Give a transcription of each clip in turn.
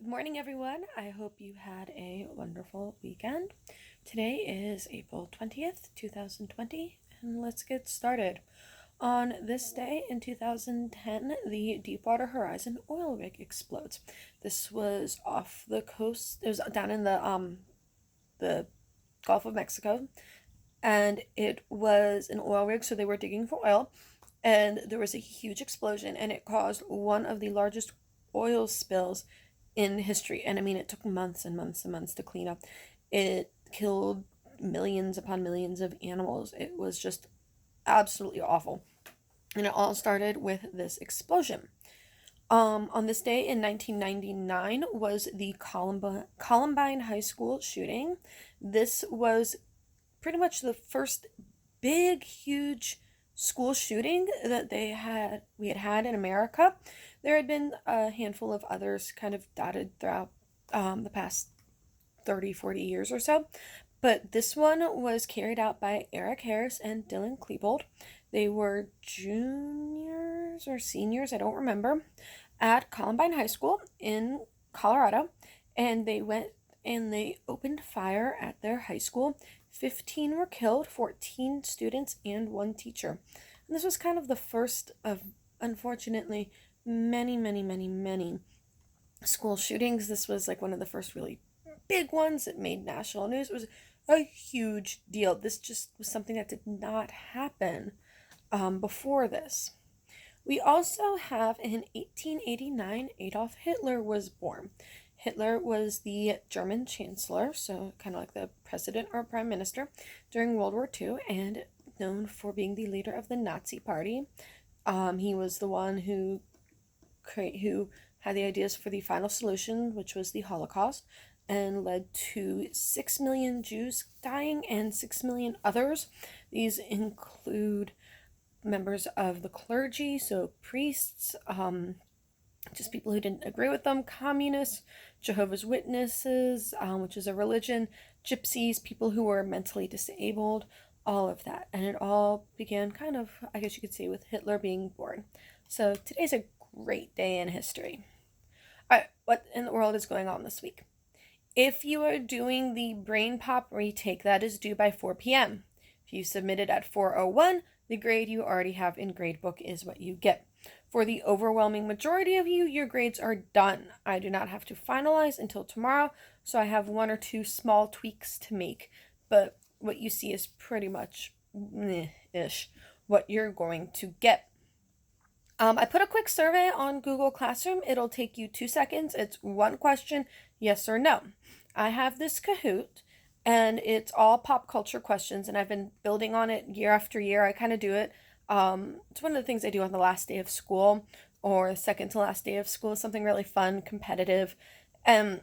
Good morning, everyone. I hope you had a wonderful weekend. Today is April 20th, 2020, and let's get started. On this day in 2010, the Deepwater Horizon oil rig explodes. This was off the coast. It was down in the Gulf of Mexico, and it was an oil rig, so they were digging for oil, and there was a huge explosion, and it caused one of the largest oil spills in history. And I mean, it took months and months and months to clean up. It killed millions upon millions of animals. It was just absolutely awful. And it all started with this explosion. On this day in 1999 was the Columbine High School shooting. This was pretty much the first big, huge school shooting that we had in America. There had been a handful of others kind of dotted throughout the past 30, 40 years or so. But this one was carried out by Eric Harris and Dylan Klebold. They were juniors or seniors, I don't remember, at Columbine High School in Colorado. And they went and they opened fire at their high school. 15 were killed, 14 students, and one teacher. And this was kind of the first of, unfortunately, many, many, many, many school shootings. This was like one of the first really big ones. It made national news. It was a huge deal. This just was something that did not happen before this. We also have in 1889, Adolf Hitler was born. Hitler was the German chancellor, so kind of like the president or prime minister during World War II, and known for being the leader of the Nazi Party. He was the one who had the ideas for the final solution, which was the Holocaust, and led to 6 million Jews dying and 6 million others. These include members of the clergy, so priests, just people who didn't agree with them, communists, Jehovah's Witnesses, which is a religion, gypsies, people who were mentally disabled, all of that. And it all began kind of, I guess you could say, with Hitler being born. So today's a great day in history. All right, what in the world is going on this week? If you are doing the Brain Pop retake, that is due by 4 p.m. If you submit it at 4:01, the grade you already have in gradebook is what you get. For the overwhelming majority of you, your grades are done. I do not have to finalize until tomorrow, so I have one or two small tweaks to make. But what you see is pretty much ish what you're going to get. I put a quick survey on Google Classroom. It'll take you 2 seconds. It's one question, yes or no. I have this Kahoot, and it's all pop culture questions, and I've been building on it year after year. I kind of do it. It's one of the things I do on the last day of school or second to last day of school. Something really fun, competitive, and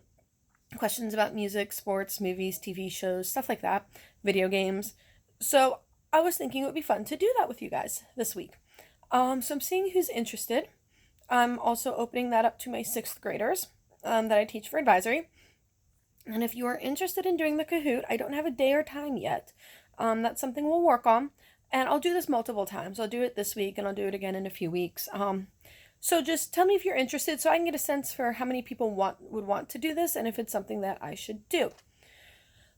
questions about music, sports, movies, TV shows, stuff like that, video games. So I was thinking it would be fun to do that with you guys this week. So I'm seeing who's interested. I'm also opening that up to my 6th graders that I teach for advisory. And if you are interested in doing the Kahoot, I don't have a day or time yet. That's something we'll work on. And I'll do this multiple times. I'll do it this week and I'll do it again in a few weeks. So just tell me if you're interested so I can get a sense for how many people would want to do this and if it's something that I should do.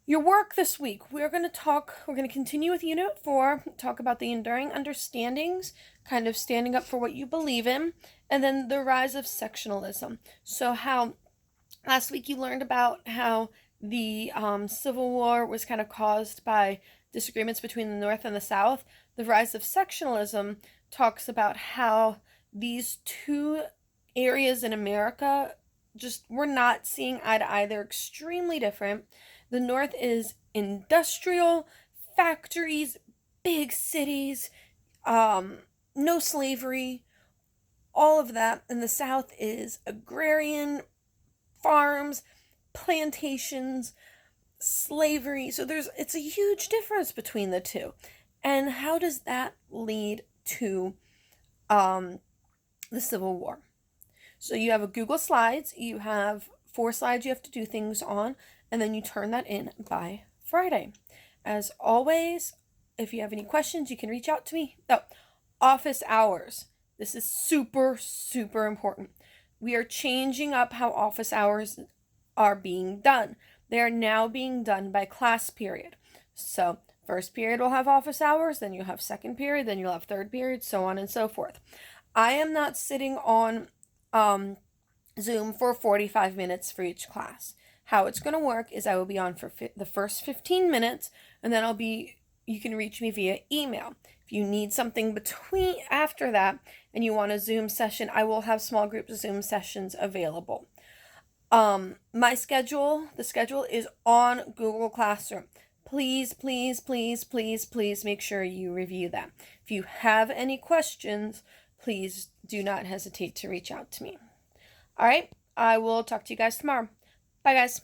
Your work this week, we're going to continue with Unit 4, talk about the enduring understandings, kind of standing up for what you believe in, and then the rise of sectionalism. So how last week you learned about how the Civil War was kind of caused by disagreements between the North and the South. The rise of sectionalism talks about how these two areas in America just were not seeing eye to eye. They're extremely different. The North is industrial, factories, big cities, no slavery, all of that. And the South is agrarian, farms, plantations, slavery. So it's a huge difference between the two. And how does that lead to the Civil War? So you have a Google Slides, you have 4 slides you have to do things on, and then you turn that in by Friday. As always, if you have any questions, you can reach out to me. Oh, office hours. This is super, super important. we are changing up how office hours are being done. They are now being done by class period. So first period will have office hours, then you'll have second period, then you'll have third period, so on and so forth. I am not sitting on Zoom for 45 minutes for each class. How it's going to work is I will be on for the first 15 minutes, and then you can reach me via email. If you need something between after that and you want a Zoom session, I will have small group Zoom sessions available. The schedule is on Google Classroom. Please, please, please, please, please make sure you review that. If you have any questions, please do not hesitate to reach out to me. All right, I will talk to you guys tomorrow. Bye, guys.